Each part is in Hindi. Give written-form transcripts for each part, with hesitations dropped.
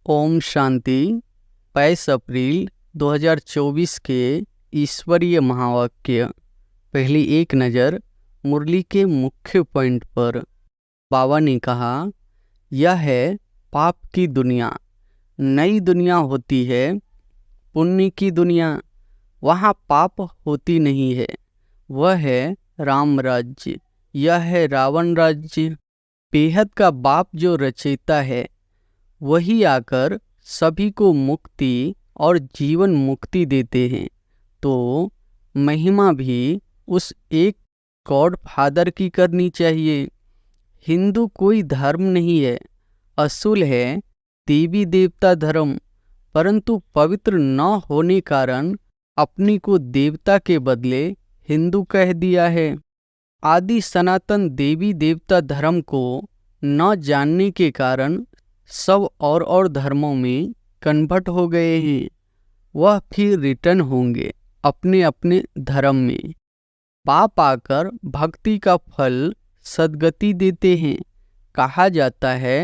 ओम शांति। 22 अप्रैल 2024 के ईश्वरीय महावाक्य। पहली एक नज़र मुरली के मुख्य पॉइंट पर। बाबा ने कहा, यह है पाप की दुनिया। नई दुनिया होती है पुण्य की दुनिया। वहाँ पाप होती नहीं है। वह है राम राज्य। यह है रावण राज्य। बेहद का बाप जो रचयिता है वही आकर सभी को मुक्ति और जीवन मुक्ति देते हैं। तो महिमा भी उस एक गॉड फादर की करनी चाहिए। हिंदू कोई धर्म नहीं है, असूल है देवी देवता धर्म, परंतु पवित्र न होने कारण अपनी को देवता के बदले हिंदू कह दिया है। आदि सनातन देवी देवता धर्म को न जानने के कारण सब और धर्मों में कन्वर्ट हो गए हैं। वह फिर रिटर्न होंगे अपने अपने धर्म में। पाप आकर भक्ति का फल सद्गति देते हैं। कहा जाता है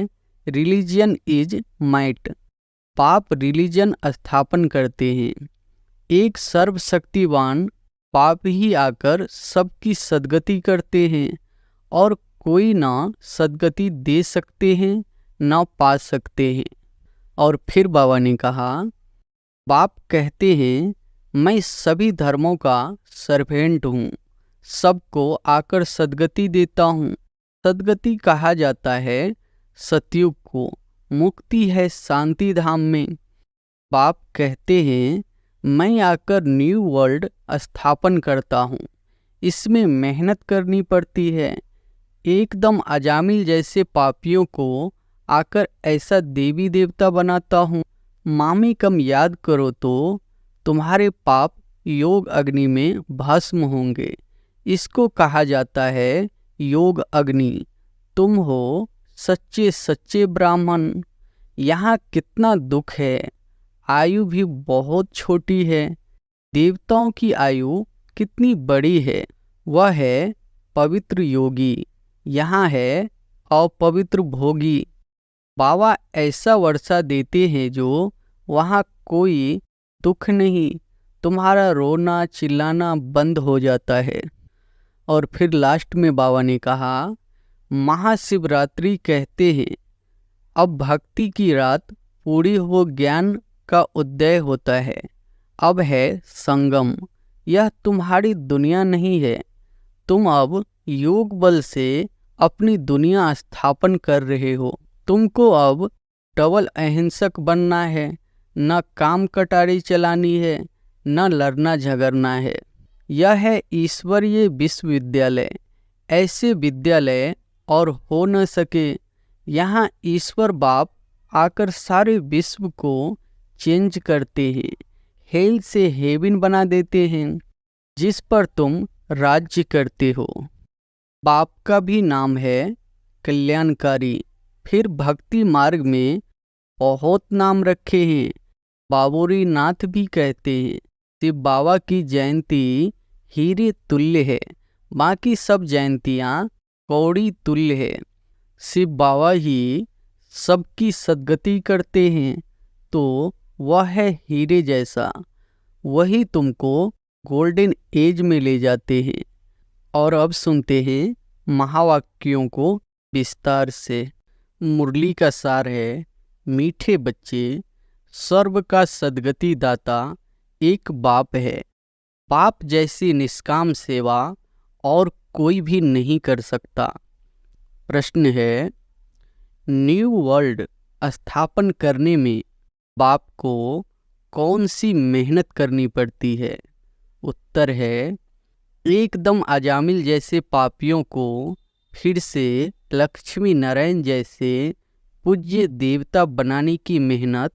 रिलीजन इज माइट। पाप रिलीजन स्थापन करते हैं। एक सर्वशक्तिवान पाप ही आकर सबकी सद्गति करते हैं और कोई ना सद्गति दे सकते हैं ना पा सकते हैं। और फिर बाबा ने कहा, बाप कहते हैं मैं सभी धर्मों का सर्वेंट हूँ, सबको आकर सद्गति देता हूँ। सद्गति कहा जाता है सतयुग को। मुक्ति है शांति धाम में। बाप कहते हैं मैं आकर न्यू वर्ल्ड स्थापन करता हूँ। इसमें मेहनत करनी पड़ती है। एकदम अजामिल जैसे पापियों को आकर ऐसा देवी देवता बनाता हूँ। मामी कम याद करो तो तुम्हारे पाप योग अग्नि में भस्म होंगे। इसको कहा जाता है योग अग्नि। तुम हो सच्चे सच्चे ब्राह्मण। यहाँ कितना दुख है। आयु भी बहुत छोटी है। देवताओं की आयु कितनी बड़ी है। वह है पवित्र योगी। यहाँ है अपवित्र भोगी। बाबा ऐसा वर्षा देते हैं जो वहाँ कोई दुख नहीं। तुम्हारा रोना चिल्लाना बंद हो जाता है। और फिर लास्ट में बाबा ने कहा, महाशिवरात्रि कहते हैं अब भक्ति की रात पूरी हो ज्ञान का उदय होता है। अब है संगम। यह तुम्हारी दुनिया नहीं है। तुम अब योग बल से अपनी दुनिया स्थापन कर रहे हो। तुमको अब डबल अहिंसक बनना है। न काम कटारी चलानी है, न लड़ना झगड़ना है। यह है ईश्वरीय विश्वविद्यालय। ऐसे विद्यालय और हो न सके। यहाँ ईश्वर बाप आकर सारे विश्व को चेंज करते हैं। हेल से हेवन बना देते हैं जिस पर तुम राज्य करते हो। बाप का भी नाम है कल्याणकारी। फिर भक्ति मार्ग में बहुत नाम रखे हैं। बाबूरी नाथ भी कहते हैं शिव बाबा की जयंती हीरे तुल्य है। बाकी सब जयंतियाँ कौड़ी तुल्य है। शिव बाबा ही सबकी सद्गति करते हैं तो वह है हीरे जैसा। वही तुमको गोल्डन एज में ले जाते हैं। और अब सुनते हैं महावाक्यों को विस्तार से। मुरली का सार है, मीठे बच्चे, सर्व का सद्गति दाता एक बाप है। बाप जैसी निष्काम सेवा और कोई भी नहीं कर सकता। प्रश्न है, न्यू वर्ल्ड स्थापन करने में बाप को कौन सी मेहनत करनी पड़ती है? उत्तर है, एकदम अजामिल जैसे पापियों को फिर से लक्ष्मी नारायण जैसे पूज्य देवता बनाने की मेहनत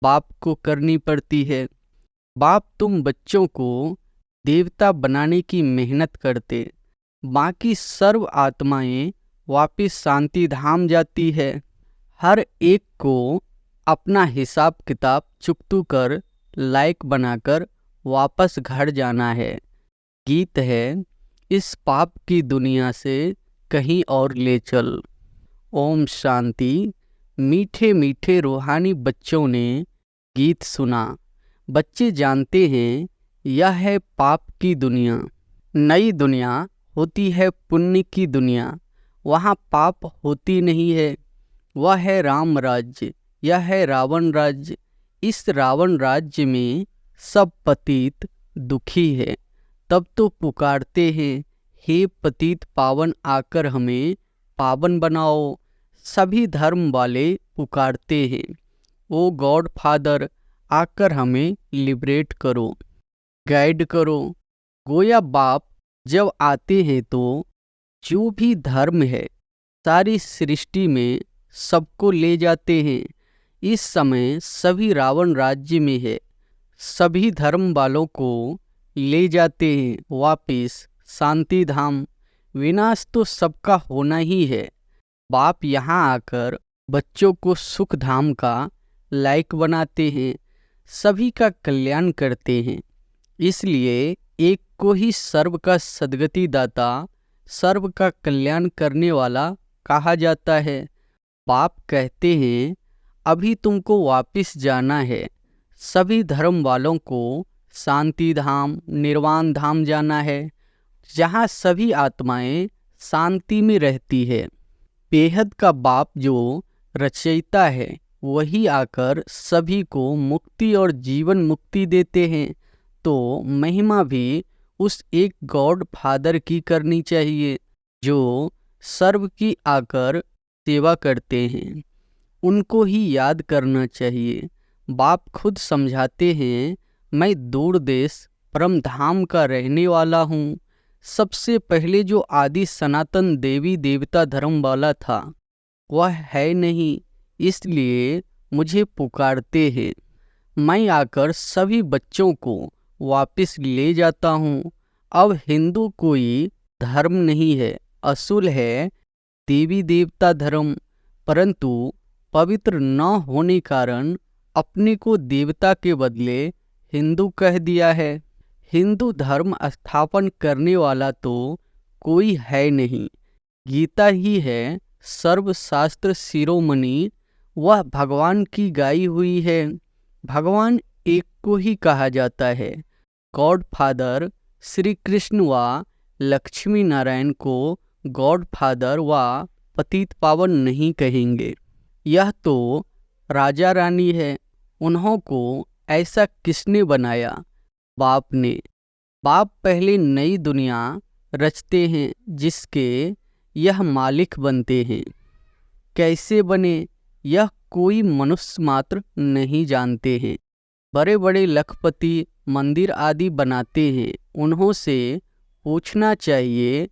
बाप को करनी पड़ती है। बाप तुम बच्चों को देवता बनाने की मेहनत करते, बाकी सर्व आत्माएं वापिस शांति धाम जाती है। हर एक को अपना हिसाब किताब चुकतू कर लायक बनाकर वापस घर जाना है। गीत है, इस पाप की दुनिया से कहीं और ले चल। ओम शांति। मीठे मीठे रूहानी बच्चों ने गीत सुना। बच्चे जानते हैं यह है पाप की दुनिया। नई दुनिया होती है पुण्य की दुनिया। वहाँ पाप होती नहीं है। वह है राम राज्य, यह है रावण राज्य। इस रावण राज्य में सब पतित दुखी है। तब तो पुकारते हैं, हे पतित पावन आकर हमें पावन बनाओ। सभी धर्म वाले पुकारते हैं, ओ गॉड फादर आकर हमें लिबरेट करो, गाइड करो। गोया बाप जब आते हैं तो जो भी धर्म है सारी सृष्टि में सबको ले जाते हैं। इस समय सभी रावण राज्य में है। सभी धर्म वालों को ले जाते हैं वापिस शांति धाम। विनाश तो सबका होना ही है। बाप यहाँ आकर बच्चों को सुख धाम का लायक बनाते हैं, सभी का कल्याण करते हैं। इसलिए एक को ही सर्व का सद्गति दाता, सर्व का कल्याण करने वाला कहा जाता है। बाप कहते हैं, अभी तुमको वापिस जाना है। सभी धर्म वालों को शांति धाम, निर्वाण धाम जाना है, जहाँ सभी आत्माएं शांति में रहती है। बेहद का बाप जो रचयिता है वही आकर सभी को मुक्ति और जीवन मुक्ति देते हैं। तो महिमा भी उस एक गॉड फादर की करनी चाहिए जो सर्व की आकर सेवा करते हैं। उनको ही याद करना चाहिए। बाप खुद समझाते हैं, मैं दूर देश परम धाम का रहने वाला हूँ। सबसे पहले जो आदि सनातन देवी देवता धर्म वाला था वह है नहीं, इसलिए मुझे पुकारते हैं। मैं आकर सभी बच्चों को वापस ले जाता हूँ। अब हिंदू कोई धर्म नहीं है, असूल है देवी देवता धर्म। परंतु पवित्र न होने कारण अपने को देवता के बदले हिंदू कह दिया है। हिंदू धर्म स्थापन करने वाला तो कोई है नहीं। गीता ही है सर्वशास्त्र शिरोमणि। वह भगवान की गाई हुई है। भगवान एक को ही कहा जाता है। गॉड फादर श्री कृष्ण व लक्ष्मी नारायण को गॉड फादर व पतित पावन नहीं कहेंगे। यह तो राजा रानी है। उन्हों को ऐसा किसने बनाया? बाप ने। बाप पहले नई दुनिया रचते हैं जिसके यह मालिक बनते हैं। कैसे बने यह कोई मनुष्य मात्र नहीं जानते हैं। बड़े बड़े लखपति मंदिर आदि बनाते हैं, उन्हों से पूछना चाहिए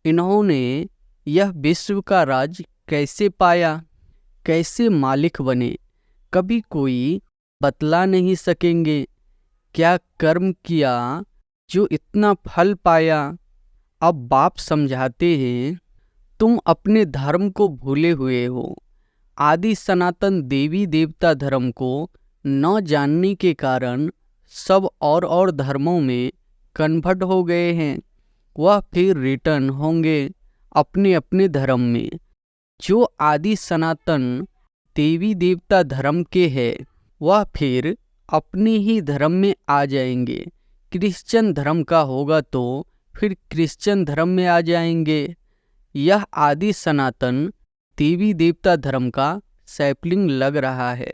इन्होंने यह विश्व का राज कैसे पाया, कैसे मालिक बने। कभी कोई बतला नहीं सकेंगे। क्या कर्म किया जो इतना फल पाया। अब बाप समझाते हैं, तुम अपने धर्म को भूले हुए हो। आदि सनातन देवी देवता धर्म को न जानने के कारण सब और धर्मों में कन्वर्ट हो गए हैं। वह फिर रिटर्न होंगे अपने अपने धर्म में। जो आदि सनातन देवी देवता धर्म के है वह फिर अपने ही धर्म में आ जाएंगे। क्रिश्चियन धर्म का होगा तो फिर क्रिश्चियन धर्म में आ जाएंगे। यह आदि सनातन देवी देवता धर्म का सैपलिंग लग रहा है।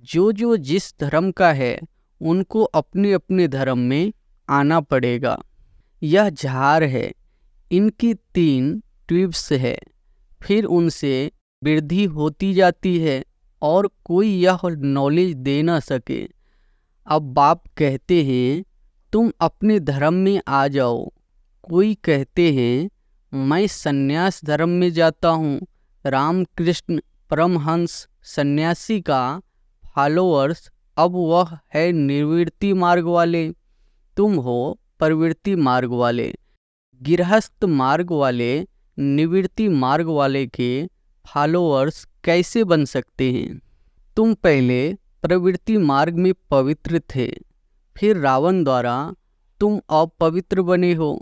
जो जिस धर्म का है उनको अपने अपने धर्म में आना पड़ेगा। यह झार है, इनकी 3 ट्यूब्स है, फिर उनसे वृद्धि होती जाती है और कोई यह नॉलेज दे ना सके। अब बाप कहते हैं, तुम अपने धर्म में आ जाओ। कोई कहते हैं, मैं सन्यास धर्म में जाता हूँ। रामकृष्ण परमहंस सन्यासी का फॉलोअर्स अब वह है निर्वृत्ति मार्ग वाले, तुम हो प्रवृत्ति मार्ग वाले। गृहस्थ मार्ग वाले निवृत्ति मार्ग वाले के फॉलोअर्स कैसे बन सकते हैं? तुम पहले प्रवृत्ति मार्ग में पवित्र थे, फिर रावण द्वारा तुम अपवित्र बने हो।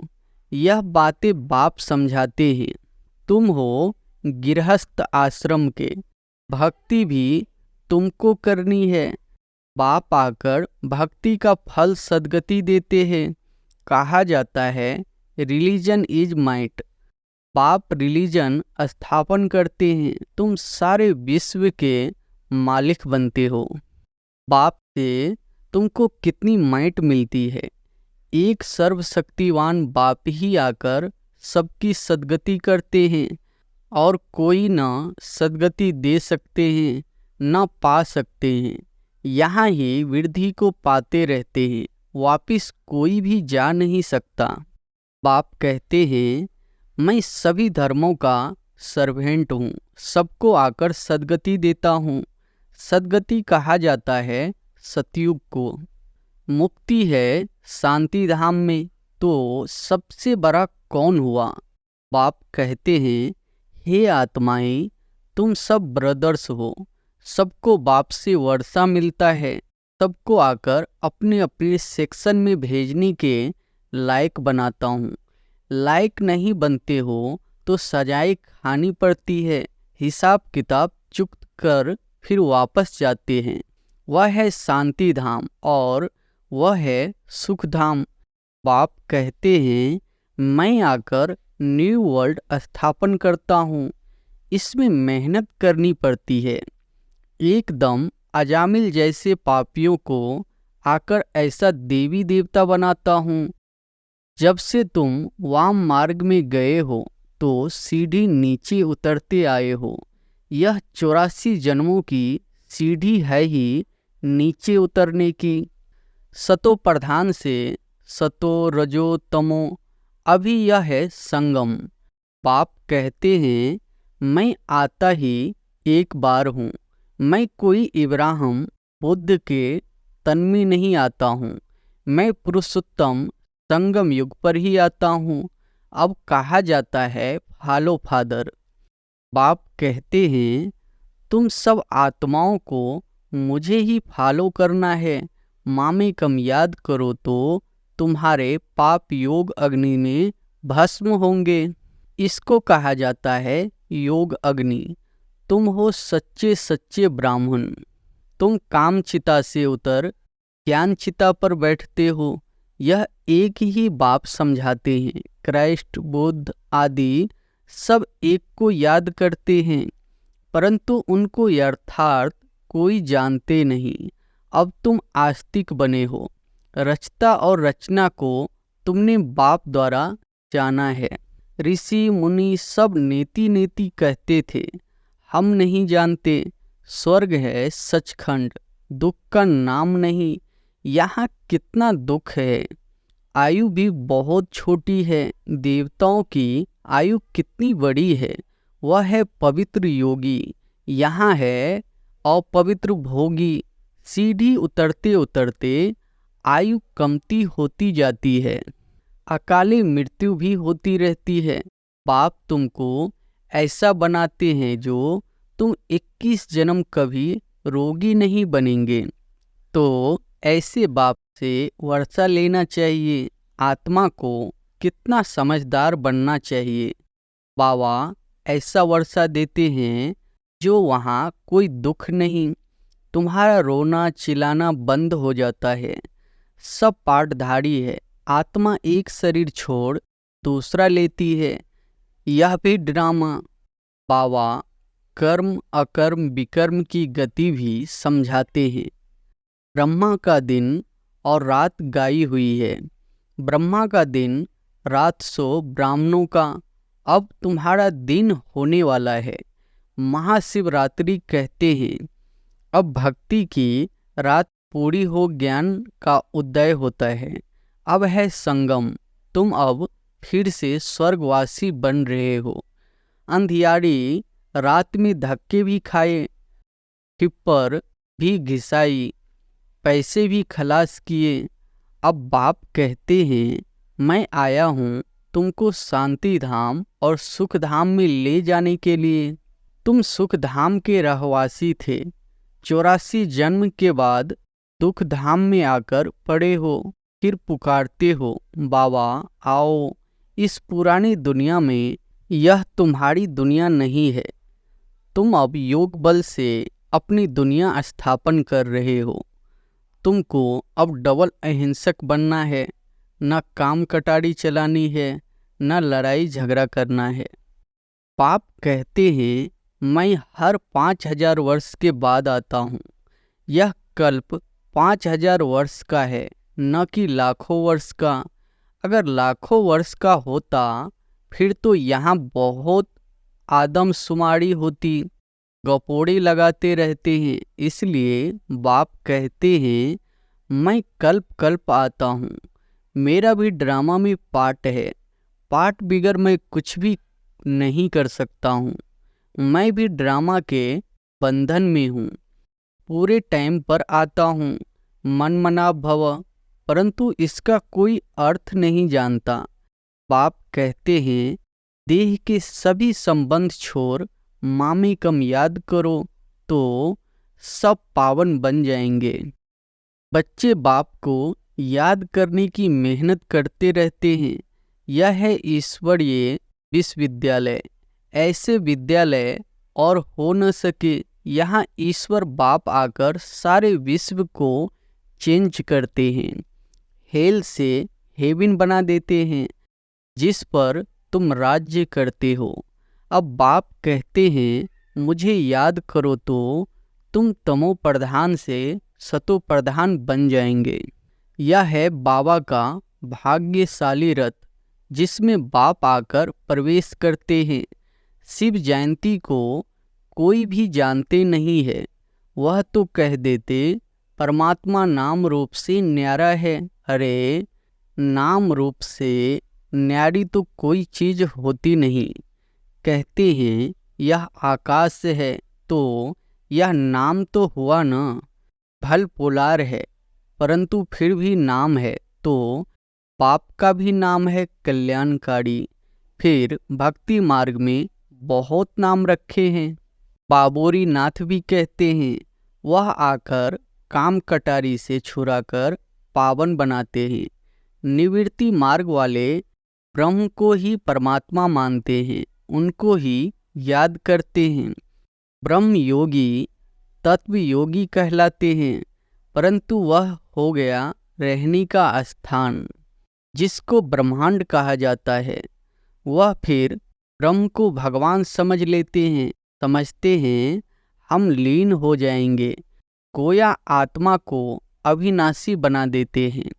यह बातें बाप समझाते हैं। तुम हो गृहस्थ आश्रम के, भक्ति भी तुमको करनी है। बाप आकर भक्ति का फल सद्गति देते हैं। कहा जाता है रिलीजन इज माइट। बाप रिलीजन स्थापन करते हैं, तुम सारे विश्व के मालिक बनते हो। बाप से तुमको कितनी माइट मिलती है। एक सर्वशक्तिवान बाप ही आकर सबकी सद्गति करते हैं, और कोई न सद्गति दे सकते हैं न पा सकते हैं। यहाँ ही वृद्धि को पाते रहते हैं, वापिस कोई भी जा नहीं सकता। बाप कहते हैं मैं सभी धर्मों का सर्वेंट हूँ, सबको आकर सद्गति देता हूँ। सद्गति कहा जाता है सतयुग को। मुक्ति है शांति धाम में, तो सबसे बड़ा कौन हुआ? बाप कहते हैं हे आत्माएं, तुम सब ब्रदर्स हो। सबको बाप से वर्षा मिलता है। सबको आकर अपने अपने सेक्शन में भेजने के लायक बनाता हूँ। लायक नहीं बनते हो तो सजाएं खानी पड़ती है। हिसाब किताब चुक्त कर फिर वापस जाते हैं। वह है शांति धाम और वह है सुख धाम। बाप कहते हैं मैं आकर न्यू वर्ल्ड स्थापन करता हूँ। इसमें मेहनत करनी पड़ती है। एकदम अजामिल जैसे पापियों को आकर ऐसा देवी देवता बनाता हूँ। जब से तुम वाम मार्ग में गए हो तो सीढ़ी नीचे उतरते आए हो। यह 84 जन्मों की सीढ़ी है ही नीचे उतरने की। सतो प्रधान से सतो रजो तमो, अभी यह है संगम। बाप कहते हैं मैं आता ही एक बार हूँ। मैं कोई इब्राहिम बुद्ध के तन में नहीं आता हूँ। मैं पुरुषोत्तम संगम युग पर ही आता हूँ। अब कहा जाता है फॉलो फादर। बाप कहते हैं तुम सब आत्माओं को मुझे ही फॉलो करना है। मामे कम याद करो तो तुम्हारे पाप योग अग्नि में भस्म होंगे। इसको कहा जाता है योग अग्नि। तुम हो सच्चे सच्चे ब्राह्मण। तुम काम चिता से उतर ज्ञान चिता पर बैठते हो। यह एक ही बाप समझाते हैं। क्राइस्ट बुद्ध आदि सब एक को याद करते हैं, परंतु उनको यथार्थ कोई जानते नहीं। अब तुम आस्तिक बने हो। रचता और रचना को तुमने बाप द्वारा जाना है। ऋषि मुनि सब नेति नेति कहते थे, हम नहीं जानते। स्वर्ग है सचखंड, दुख का नाम नहीं। यहाँ कितना दुख है। आयु भी बहुत छोटी है। देवताओं की आयु कितनी बड़ी है। वह है पवित्र योगी। यहाँ है अपवित्र भोगी। सीढ़ी उतरते उतरते आयु कमती होती जाती है। अकाली मृत्यु भी होती रहती है। बाप तुमको ऐसा बनाते हैं जो तुम 21 जन्म कभी रोगी नहीं बनेंगे। तो ऐसे बाप से वर्षा लेना चाहिए। आत्मा को कितना समझदार बनना चाहिए। बाबा ऐसा वर्षा देते हैं जो वहाँ कोई दुख नहीं। तुम्हारा रोना चिल्लाना बंद हो जाता है। सब पाठधारी है। आत्मा एक शरीर छोड़ दूसरा लेती है। यह भी ड्रामा। बाबा कर्म अकर्म विकर्म की गति भी समझाते हैं। ब्रह्मा का दिन और रात गाई हुई है। ब्रह्मा का दिन रात सो ब्राह्मणों का। अब तुम्हारा दिन होने वाला है। महाशिवरात्रि कहते हैं। अब भक्ति की रात पूरी हो ज्ञान का उदय होता है। अब है संगम। तुम अब फिर से स्वर्गवासी बन रहे हो। अंधियारी रात में धक्के भी खाए, ठिप्पर भी घिसाई, पैसे भी खलास किए। अब बाप कहते हैं मैं आया हूँ तुमको शांति धाम और सुख धाम में ले जाने के लिए। तुम सुख धाम के रहवासी थे। 84 जन्म के बाद दुख धाम में आकर पड़े हो। फिर पुकारते हो बाबा आओ। इस पुरानी दुनिया में यह तुम्हारी दुनिया नहीं है। तुम अब योग बल से अपनी दुनिया स्थापन कर रहे हो। तुमको अब डबल अहिंसक बनना है, न काम कटारी चलानी है, न लड़ाई झगड़ा करना है। पाप कहते हैं मैं हर 5,000 वर्ष के बाद आता हूँ। यह कल्प 5,000 वर्ष का है, न कि लाखों वर्ष का। अगर लाखों वर्ष का होता फिर तो यहाँ बहुत आदमशुमारी होती। गपोड़े लगाते रहते हैं, इसलिए बाप कहते हैं मैं कल्प कल्प आता हूँ। मेरा भी ड्रामा में पार्ट है, पार्ट बिगर मैं कुछ भी नहीं कर सकता हूँ। मैं भी ड्रामा के बंधन में हूँ। पूरे टाइम पर आता हूँ, मनमना भव, परंतु इसका कोई अर्थ नहीं जानता। बाप कहते हैं देह के सभी संबंध छोड़ मामेकम याद करो तो सब पावन बन जाएंगे। बच्चे बाप को याद करने की मेहनत करते रहते हैं। यह है ईश्वरीय विश्वविद्यालय। ऐसे विद्यालय और हो न सके। यहाँ ईश्वर बाप आकर सारे विश्व को चेंज करते हैं, हेल से हेवन बना देते हैं, जिस पर तुम राज्य करते हो। अब बाप कहते हैं मुझे याद करो तो तुम तमो प्रधान से सतो प्रधान बन जाएंगे। यह है बाबा का भाग्यशाली रथ, जिसमें बाप आकर प्रवेश करते हैं। शिव जयंती को कोई भी जानते नहीं है। वह तो कह देते परमात्मा नाम रूप से न्यारा है। अरे नाम रूप से न्यारी तो कोई चीज होती नहीं। कहते हैं यह आकाश है, तो यह नाम तो हुआ न। भल पोलार है, परंतु फिर भी नाम है, तो पाप का भी नाम है कल्याणकारी। फिर भक्ति मार्ग में बहुत नाम रखे हैं। बाबोरी नाथ भी कहते हैं वह आकर काम कटारी से छुड़ाकर पावन बनाते हैं। निवृत्ति मार्ग वाले ब्रह्म को ही परमात्मा मानते हैं, उनको ही याद करते हैं। ब्रह्म योगी तत्व योगी कहलाते हैं, परंतु वह हो गया रहने का स्थान, जिसको ब्रह्मांड कहा जाता है। वह फिर ब्रह्म को भगवान समझ लेते हैं, समझते हैं हम लीन हो जाएंगे। गोया आत्मा को अविनाशी बना देते हैं।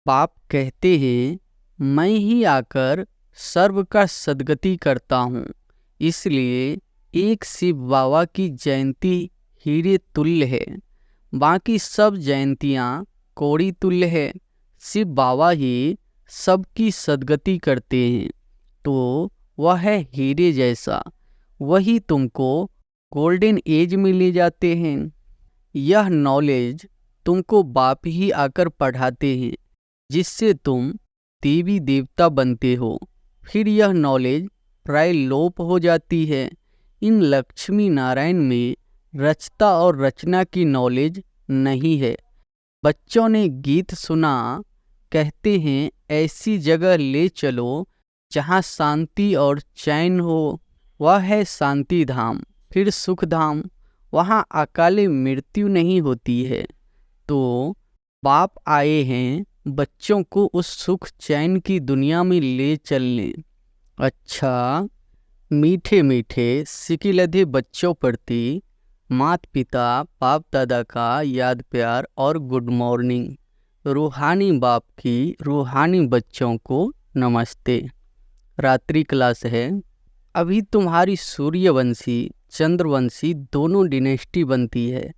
बाप कहते हैं मैं ही आकर सर्व का सद्गति करता हूँ। इसलिए एक शिव बाबा की जयंती हीरे तुल्य है, बाकी सब जयंतियाँ कौड़ी तुल्य है। शिव बाबा ही सबकी सद्गति करते हैं, तो वह है हीरे जैसा। वही तुमको गोल्डन एज में ले जाते हैं। यह नॉलेज तुमको बाप ही आकर पढ़ाते हैं, जिससे तुम देवी देवता बनते हो। फिर यह नॉलेज प्राय लोप हो जाती है। इन लक्ष्मी नारायण में रचता और रचना की नॉलेज नहीं है। बच्चों ने गीत सुना, कहते हैं ऐसी जगह ले चलो जहाँ शांति और चैन हो। वह है शांति धाम। फिर सुख धाम, वहाँ अकाले मृत्यु नहीं होती है। तो बाप आए हैं बच्चों को उस सुख चैन की दुनिया में ले चलने। अच्छा, मीठे मीठे सिकिलधे बच्चों प्रति माता पिता बाप दादा का याद प्यार और गुड मॉर्निंग। रूहानी बाप की रूहानी बच्चों को नमस्ते। रात्रि क्लास है। अभी तुम्हारी सूर्यवंशी चंद्रवंशी दोनों डिनेस्टी बनती है।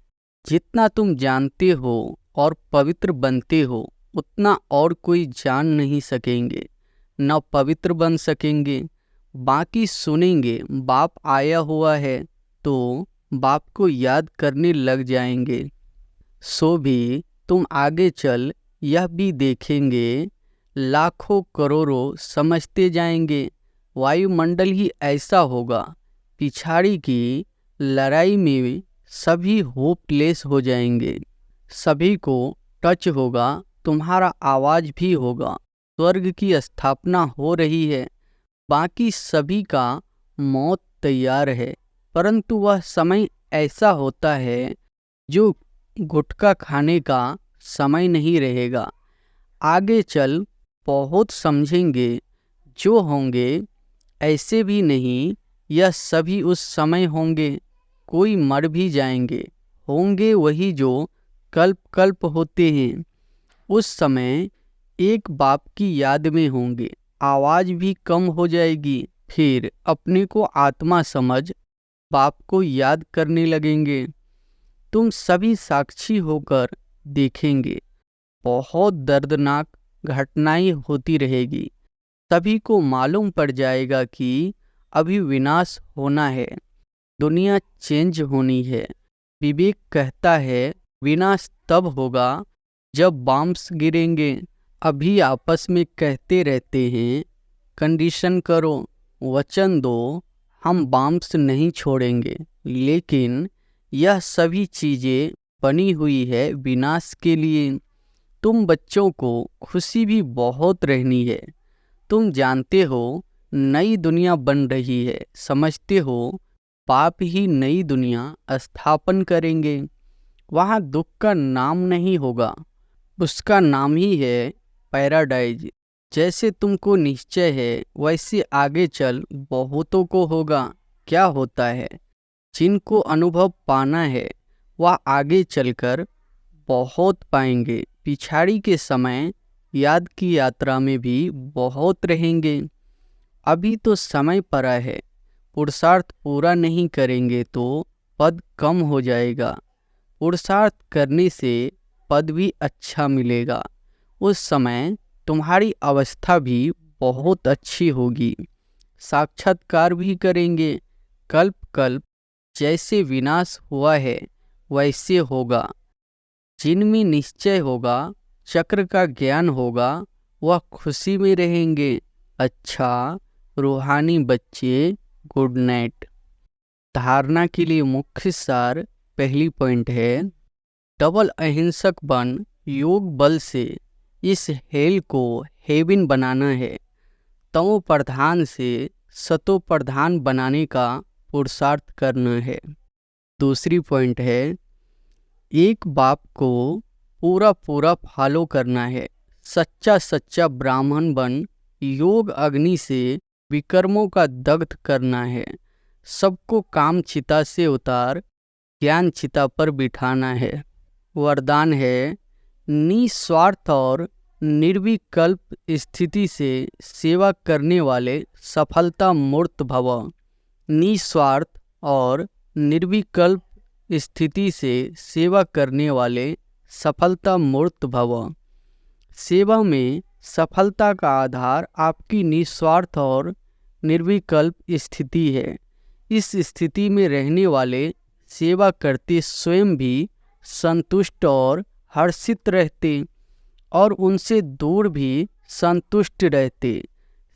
जितना तुम जानते हो और पवित्र बनते हो, उतना और कोई जान नहीं सकेंगे, न पवित्र बन सकेंगे। बाकी सुनेंगे बाप आया हुआ है तो बाप को याद करने लग जाएंगे। सो भी तुम आगे चल यह भी देखेंगे, लाखों करोड़ों समझते जाएंगे। वायुमंडल ही ऐसा होगा, पिछाड़ी की लड़ाई में सभी होपलेस हो जाएंगे। सभी को टच होगा, तुम्हारा आवाज भी होगा। स्वर्ग की स्थापना हो रही है, बाकी सभी का मौत तैयार है, परंतु वह समय ऐसा होता है जो गुटखा खाने का समय नहीं रहेगा। आगे चल बहुत समझेंगे, जो होंगे ऐसे भी नहीं, यह सभी उस समय होंगे। कोई मर भी जाएंगे, होंगे वही जो कल्प कल्प होते हैं। उस समय एक बाप की याद में होंगे, आवाज़ भी कम हो जाएगी। फिर अपने को आत्मा समझ बाप को याद करने लगेंगे। तुम सभी साक्षी होकर देखेंगे, बहुत दर्दनाक घटनाएं होती रहेगी। सभी को मालूम पड़ जाएगा कि अभी विनाश होना है, दुनिया चेंज होनी है। विवेक कहता है विनाश तब होगा जब बॉम्ब्स गिरेंगे। अभी आपस में कहते रहते हैं कंडीशन करो, वचन दो, हम बॉम्ब्स नहीं छोड़ेंगे। लेकिन यह सभी चीज़ें बनी हुई है विनाश के लिए। तुम बच्चों को खुशी भी बहुत रहनी है। तुम जानते हो नई दुनिया बन रही है, समझते हो पाप ही नई दुनिया स्थापन करेंगे। वहाँ दुख का नाम नहीं होगा, उसका नाम ही है पैराडाइज। जैसे तुमको निश्चय है वैसे आगे चल बहुतों को होगा। क्या होता है, जिनको अनुभव पाना है वह आगे चलकर बहुत पाएंगे। पिछाड़ी के समय याद की यात्रा में भी बहुत रहेंगे। अभी तो समय पड़ा है, पुरुषार्थ पूरा नहीं करेंगे तो पद कम हो जाएगा। पुरुषार्थ करने से पद भी अच्छा मिलेगा। उस समय तुम्हारी अवस्था भी बहुत अच्छी होगी। साक्षात्कार भी करेंगे। कल्प कल्प जैसे विनाश हुआ है वैसे होगा। जिनमें निश्चय होगा, चक्र का ज्ञान होगा, वह खुशी में रहेंगे। अच्छा रूहानी बच्चे, गुड नाइट। धारणा के लिए मुख्य सार पहली पॉइंट है, डबल अहिंसक बन योग बल से इस हेल को हेवन बनाना है। तमो प्रधान से सतो प्रधान बनाने का पुरुषार्थ करना है। दूसरी पॉइंट है, एक बाप को पूरा पूरा फॉलो करना है। सच्चा सच्चा ब्राह्मण बन योग अग्नि से विकर्मों का दग्ध करना है। सबको काम चिता से उतार ज्ञान चिता पर बिठाना है। वरदान है, निस्वार्थ और निर्विकल्प स्थिति से सेवा करने वाले सफलता मूर्त भव। निस्वार्थ और निर्विकल्प स्थिति से सेवा करने वाले सफलता मूर्त भव। सेवा में सफलता का आधार आपकी निस्वार्थ और निर्विकल्प स्थिति है। इस स्थिति में रहने वाले सेवा करते स्वयं भी संतुष्ट और हर्षित रहते और उनसे दूर भी संतुष्ट रहते।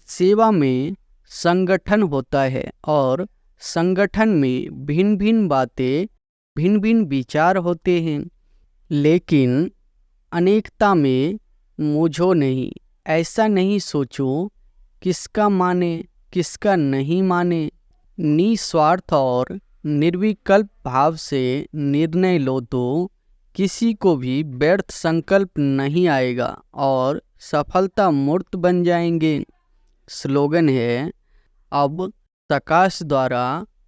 सेवा में संगठन होता है और संगठन में भिन्न भिन्न बातें, भिन्न भिन्न विचार होते हैं, लेकिन अनेकता में मुझो नहीं। ऐसा नहीं सोचो किसका माने किसका नहीं माने। निस्वार्थ और निर्विकल्प भाव से निर्णय लो तो किसी को भी व्यर्थ संकल्प नहीं आएगा और सफलता मूर्त बन जाएंगे। स्लोगन है, अब प्रकाश द्वारा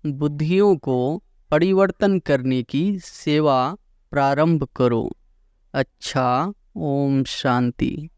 बुद्धियों को परिवर्तन करने की सेवा प्रारंभ करो। अच्छा, ओम शांति।